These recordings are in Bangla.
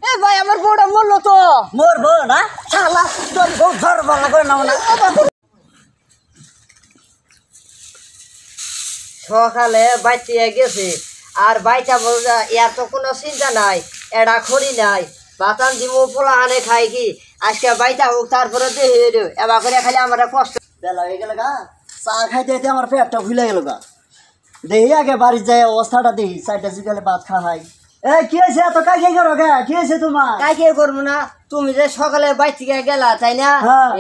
এ ভাই আমার বউটা মরলো তো। মরবো না শালা, তোর বউ ধরবো না করে নাও না। সকালে বাইতে গেছে আর বাইটা বলছে এর তো কোনো চিন্তা নাই, এডা খড়ি নাই, বাতান দিমু পোলা আনে খাই কি আজকে বাইটা হোক তারপরে দেখে এবার করে খালি আমার কষ্ট বেলা হয়ে গেল গা। চা খাইতে খাইতে আমার পেটটা ভুলে গেল গা। দেখি আগে বাড়ির যায় অবস্থাটা দেখি, চারটা বিকালে ভাত খাওয়াই। এ কি হয়েছে এত কাকে করো গে, কি হয়েছে তোমার? কাকে করবো না, তুমি যে সকালে বাই থেকে গেলা তাই না,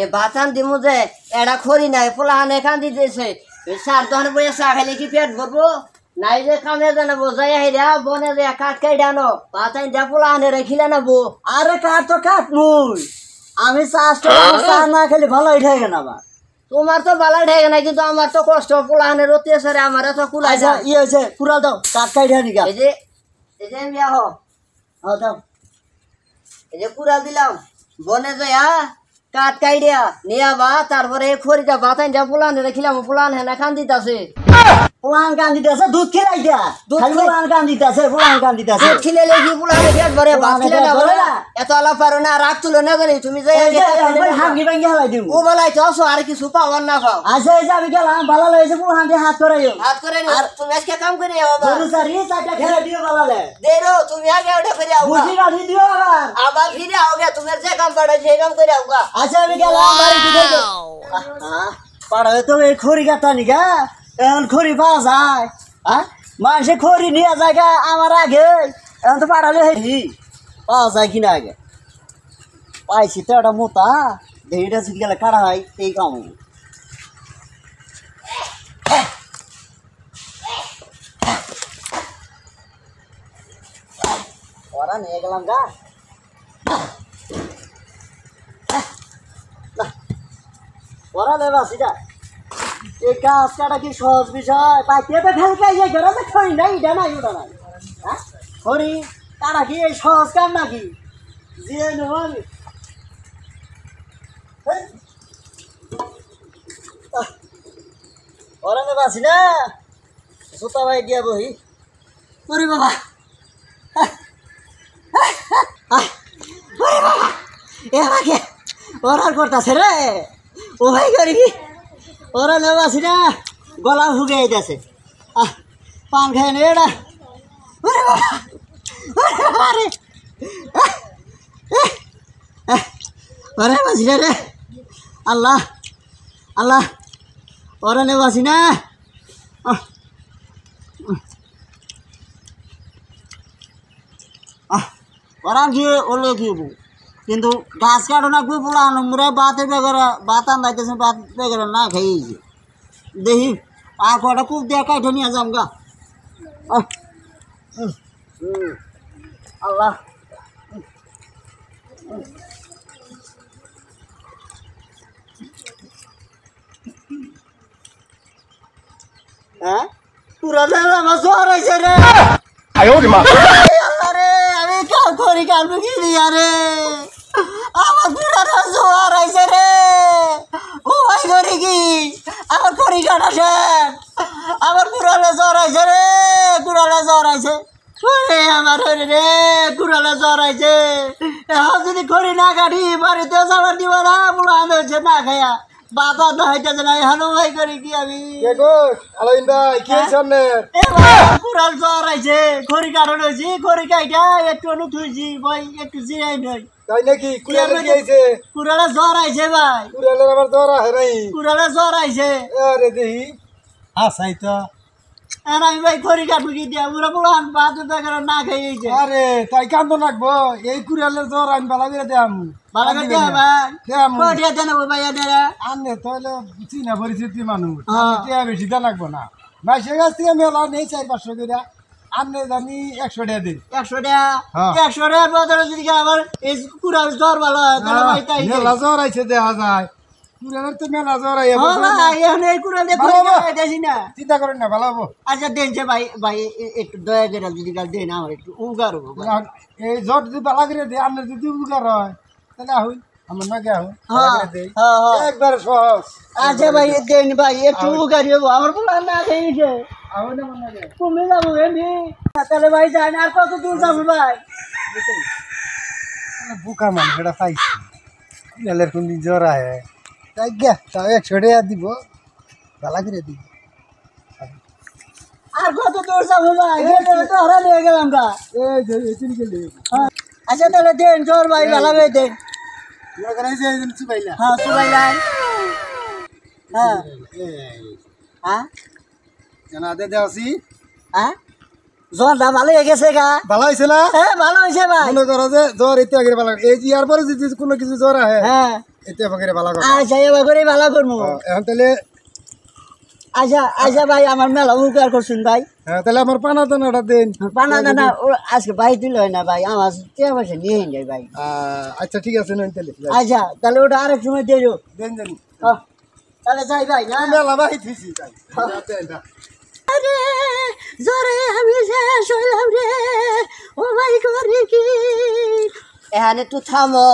এ বাতান দিমু যে এডা খড়ি নাই, পোলা আনে কান্দি দিয়েছে, সার দোকান বইয়া চা খাইলে কি পেট ভরবো? নাই যে কামে জানাবো যাই হেরা বনে যে কাঠ খাই ডানো বাতাই দা পোলা আনে রেখিলে নাবো। আরে কাঠ তো কাঠ মুই, আমি চা না খেলে ভালো উঠে গেল আবার। তোমার তো বালা ঠেকে না, কিন্তু আমার তো কষ্ট, পোলা আনে রতি আছে রে, আমার তো কুলা আচ্ছা ই হয়েছে পুরা দাও কাঠ খাই ঢানি গা। এই যে বিয়া হো দাও এই যে কুড়া দিলাম, বনে যাইয়া কাঠ কাইডিয়া নিয়া বা তারপরে খড়িটা বাতাই দা পোলা আনে রেখিলাম, পোলা আনে না কান দিতাছে। পুলান গান দিতেছে দুধ খিলাই দিয়া, পুলান গান দিতেছে, পুলান গান দিতেছে। দুধ খিলে লেগি পোলা আনে পেট ভরে, ভাত খিলে না ভরে না, এত আলাপ পারো না, রাগ তুলো না জানি তুমি যাই হাঙ্গি ভাঙ্গি হালাই দিব। ও বলাই তো আসো আর কিছু পাওয়ার না পাও। আচ্ছা এই যে আমি গেলাম, ভালো লাগছে পুলান দিয়ে হাত করাইও। হাত করে আর তুমি আজকে কাম করে গরু চারি চারটা খেলে দিও ভালো লাগে। দেরো তুমি আগে ওটা ফিরে আও, বুঝি বাড়ি দিও আবার। আবার ফিরে আওগে, তুমি যে কাম পাড়া সেই কাম করে আওগা। আচ্ছা আমি গেলাম বাড়ি দিকে। পাড়া তো এই খড়ি কাটা নিগা, এখন খড়ি পাওয়া যায়? হ্যাঁ মানুষে খড়ি নিয়ে যায় গা আমার আগে, এখন তো পাড়ালে হেরি পাওয়া যায় কিনা আগে। পাইছি তো একটা মোতা, দেহিটা যদি গেলে কাটা হয় এই কাম। ওরা নিয়ে গেলাম গা। ওরা দেবা সিটা এই কাজ কাটা কি সহজ বিষয়? পাইতে তো খালি কাজে ঘরে তো খড়ি নাই, এটা নাই ওটা নাই। হ্যাঁ খড়ি কাটা কি এই সহজ কাম নাকি? যে নেব আমি ওরা দেবা সিনা জুতা ভাই দিয়া বহি ওরে বাবা, ওরে বাবা এ আমাকে ওরাল করতেছে রে। ও ভাই করি কি ওরা নেওয়া আছি না, গলা হুগে যাচ্ছে। পান খাই নে এটা। ওরে বাবা ওরে ওরে বাসি না রে, আল্লাহ আল্লাহ ওরা নেওয়া আছি না। ওরা কি ওলে কি কিন্তু গাছ কাটো না খুব পোলা আমরা বাতে বেগরা বাত আনতেছে, বাত বেগরা না খাইয়েছি দেখি আর কটা খুব দিয়ে কাঠে নিয়ে যাম গা। আল্লাহ হ্যাঁ পুরা আমার জ্বর হয়েছে রে। আল্লাহ রে আমি কাম করি কাম কি দিয়া রে, আমার পুরানো জ্বর হয়েছে রে। ও ভাই করি কি আমার করি কাটা শেষ, আমার পুরানো জ্বর হয়েছে রে, পুরানো জ্বর হয়েছে আমার হরে রে, পুরানো জ্বর হয়েছে। এখন যদি করি না কাটি বাড়িতে যাবার দিব না, পুরা হয়েছে না খাইয়া বাবা না হইতেছে না। এখন ভাই করি কি আমি পুরাল জ্বর হয়েছে, খড়ি কারণ হয়েছি, খড়ি কাইটা একটু থুইছি ভাই, একটু জিরাই নই তাই নাকি? কুড়ালে কি হয়েছে? কুড়ালে জ্বর আইছে ভাই, কুড়ালের আবার জ্বর আহে নাই? কুড়ালে জ্বর আইছে। আরে দেখি হাসাই তো। আর আমি ভাই খড়ি কাটবো কি দিয়া, পুরা পুরান ভাত না খাইয়েছে। আরে তাই কান্দ লাগবো, এই কুড়ালের জ্বর আমি বালা করে দেম। ভালো করে দেয়া ভাই, দেম কটিয়া দেন ভাই দেয়া আনে তাহলে চিনা পরিচিতি মানুষ, টিয়া বেশি দেওয়া লাগবো না। মাসের কাছ থেকে মেলা নেই 400-500 করে, আনে জানি 100 টাকা দিই। 100 টাকা 100 টাকার বদলে যদি আমার এই কুড়াল জ্বর ভালো হয় তাহলে ভাই তাই মেলা জ্বর আইছে দেখা যায়, কুড়ালের তো মেলা জ্বর আইয়া এখন এই কুড়াল দিয়ে খড়ি কাটাইতেছি না। চিন্তা করেন না, ভালো হবো। আচ্ছা দেন যে ভাই ভাই একটু দয়া করে যদি দেন আমার একটু উপকার হবো ভাই। এই জ্বর যদি বালা করে দেয়, আনে যদি উপকার হয় তাহলে আহুই আমার নাকি আহুই একবার সহজ। আচ্ছা ভাই দেন ভাই একটু উপকার হবো, আমার পোলা না খেয়েছে আহুই না আমার নাকি। তুমি যাবো এমনি তাহলে ভাই যান, আর কত দূর যাবো ভাই? বুকা মানুষ এটা পাইছি নালের কোন দিন জ্বর আহে তাই গিয়া তাও 100 টাকা দিব ভালো করে দিব আর কত দূর যাবো ভাই গেলে তো হারা নিয়ে গেলাম গা এই যে এতিন গেলে আচ্ছা তাহলে দেন জ্বর ভাই ভালো করে দেন লাগাই যে এদিন চুবাইলা হ্যাঁ সুবাই ভাই হ্যাঁ হ্যাঁ জানা দে দেওছি হ্যাঁ জ্বরটা ভালো হয়ে গেছে গা ভালো হইছে না হ্যাঁ ভালো হয়েছে ভাই মনে করো যে জ্বর এতে আগে ভালো এই যে আর পরে যদি কোনো কিছু জ্বর আহে হ্যাঁ এতে আগে ভালো করো আচ্ছা এবার করে ভালো করবো এখন তাহলে আচ্ছা আচ্ছা ভাই আমার মেলা উপকার করছেন ভাই হ্যাঁ তাহলে আমার পানা দানাটা দেন পানা দানা ও আজকে ভাই দিল না ভাই আমার 3 পয়সা নিয়ে যাই ভাই আচ্ছা ঠিক আছে নয় তাহলে আচ্ছা তাহলে ওটা আরেক সময় দিয়ে যাও দেন দেন তাহলে যাই ভাই না মেলা বাই থিছি তাই আরে জোরে আমি শেষ হইলাম রে ও ভাই করি কি এখানে তুই থামো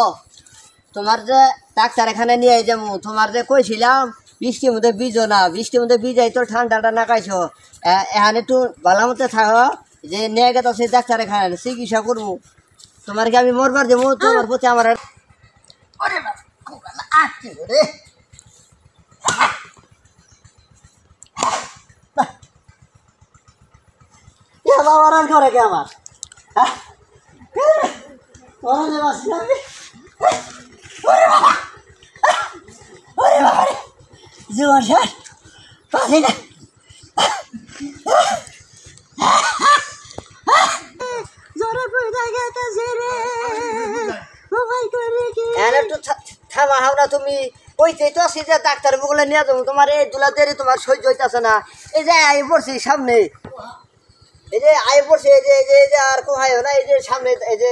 তোমার যে ডাক্তার এখানে নিয়ে যাবো তোমার যে কইছিলাম বৃষ্টির মধ্যে ভিজো না বৃষ্টির মধ্যে ভিজাই তো ঠান্ডাটা না খাইছো এখানে একটু ভালো মতো থাকো যে নিয়ে গেতো সেই ডাক্তার এখানে চিকিৎসা করবো তোমার কি আমি মরবার দেবো তোমার প্রতি আমার বাবা করে কে আমার ওরে বাসি আমি ওরে বাবা রে জীবন শেষ পারি না জোরে পয়দা গেছে রে ও ভাই করে কি এখানে একটু থামা হাও না তুমি কইতেই তো আছি যে ডাক্তার বলে নিয়ে যাবো তোমার এই দুলা দেরি তোমার সহ্য হইতেছে না এই যে আই পড়ছি সামনে এই যে আই পড়ছি এই যে আর কোথায় না এই যে সামনে এই যে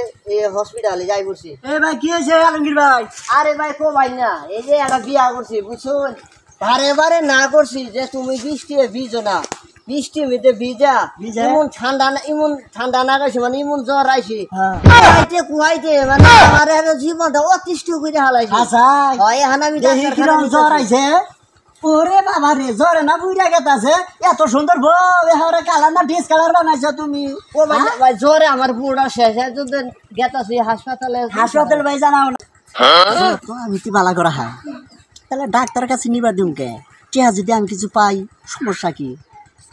হসপিটালে যাই পড়ছি এ ভাই কি হয়েছে আলমগীর ভাই আরে ভাই কো ভাই না এই যে একটা বিয়া করছি বুঝছুন বারে বারে না করছি যে তুমি বৃষ্টি ভিজো না বৃষ্টি মধ্যে ভিজা এমন ঠান্ডা না গেছে মানে এমন জ্বর আইছে কুহাইতে মানে আমার জীবনটা অতিষ্ঠ করে হালাইছে আচ্ছা হয় এখন আমি দেখি কিরম জ্বর আইছে ওরে বাবা রে জ্বরে না বুইরা গেতাছে এত সুন্দর বউ এহারে কালার না ডিস কালার বানাইছো তুমি ও ভাই জ্বরে আমার বুড়া শেষ যদি গেতাছি হাসপাতালে হাসপাতাল ভাই জানাও না তো আমি কি বালা করা হয় তাহলে ডাক্তার কাছে নিবা দিম কে টিয়া যদি আমি কিছু পাই সমস্যা কি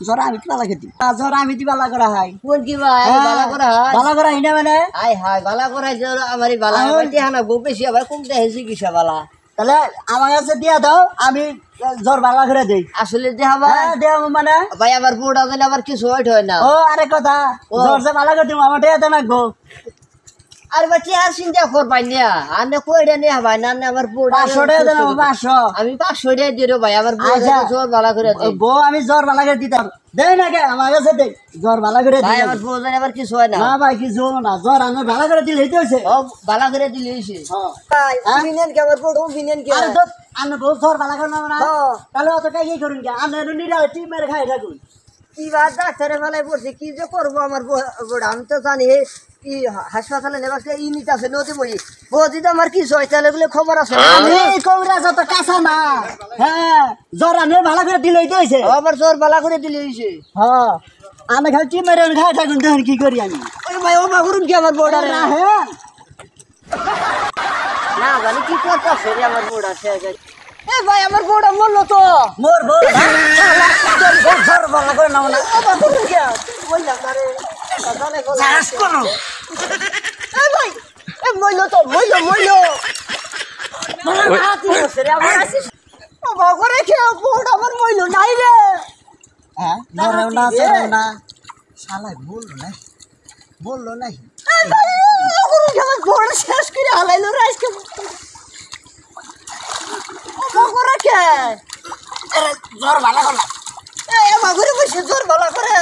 জ্বর আমি কি বালা খেতি জ্বর আমি কি বালা করা হয় কোন কি ভাই বালা করা হয় বালা করা হয় না মানে আই হাই বালা করাই জ্বর আমারই বালা হয় দেখানা গো বেশি আবার কমতে হেসি কিসা বালা তাহলে আমার কাছে দিয়া দাও আমি জ্বর বালা করে দেই আসলে দেখা ভাই দেও মানে ভাই আমার বুড়া দিলে আবার কিছু হয় না ও আরে কথা জ্বর যে বালা করে দিম আমার টিয়া দেন রাখবো আর বাচ্চা আর চিন্তা করবাই না আনে কইরা নিয়ে ভাই না আমার বুড়া 500 টাকা দেন 500 আমি 500 টাকা দিরো ভাই আমার বুড়া জ্বর বালা করে দেই বউ আমি জ্বর বালা করে দিতাম দেই না কে আমার কাছে দেই জ্বর বালা করে ভাই দিই আমার বুড়া দিলে আবার কিছু হয় না না ভাই কিছু না জ্বর আমি বালা করে দিলে হইতে হইছে ও বালা করে দিলে হইছে ভাই বিনেন কে আমার বুড়া বিনেন কে আরে তো আনে বউ জ্বর বালা করে না তাহলে অত টাকা কি করুন কে আনে নিরা টি মেরে খাই থাকুন কি বাদ ডাক্তারে বেলায় পড়ছে কি যে করবো আমার বুড়া আমি তো জানি কি হাসপাতালে নেবার ই নিতে আছে নদী বই যদি আমার কিছু হয় তাহলে বলে খবর আছে আমি কবিরা যত কাঁচা না হ্যাঁ জ্বর আনে বালা করে দিলে হইতে হইছে আবার জ্বর বালা করে দিলে হইছে হ্যাঁ আমি খালি টি মেরে খাই থাকুন দেখুন কি করি আমি ভাই ও মা করুন কি আমার বুড়া রে না হ্যাঁ না জানি কি করতেছে রে আমার বুড়া সে এ ভাই আমার বুড়া মরলো তো মোর বউ জ্বর বালা করে নাও না আবার করুন কি বললাম না রে জানে বল চাষ করো এ ভাই এ মইলো তো মইলো আতি বসে রে আমার আসিস ও বাগরে কে বুড়া আমার মইলো নাই রে হ্যাঁ ধরেও না ধরেও না শালা বললো নাই আমার বুড়া শেষ করে হালাইলো রে আজকে বাগরে কে জ্বর বালা করলা এ বাগরে বসে জ্বর ভালো করে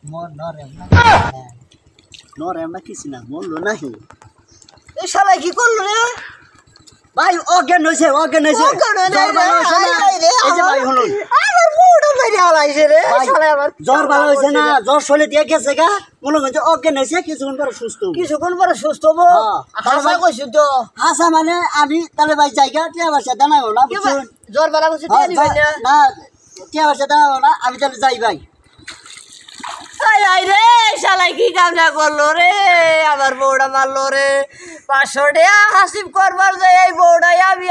মোর নরেম না কিছু না বললো নাহি এই শালা কি করলো রে ভাই অজ্ঞান হয়েছে আমার বুড়ো মেরে হালাইছে রে শালা আমার জ্বর ভালো হয়েছে না জ্বর শরীরে দিয়ে গেছে গা মনে হচ্ছে অজ্ঞান হয়েছে কিছুক্ষণ পরে সুস্থ কিছুক্ষণ পরে সুস্থ হবো হাসা কইছি তো হাসা মানে আমি তাহলে ভাই জায়গা টিয়া বাসা দাঁড়াবো না বুঝছেন জ্বর বালা করছে টিয়া দিবেন না না টিয়া বাসা দাঁড়াবো না আমি তাহলে যাই ভাই আয় আয় রে শালাই কি কামটা করলো রে আমার বউটা মারলো রে 500 টাকা হাসিব করবার যে এই বউটাই আমি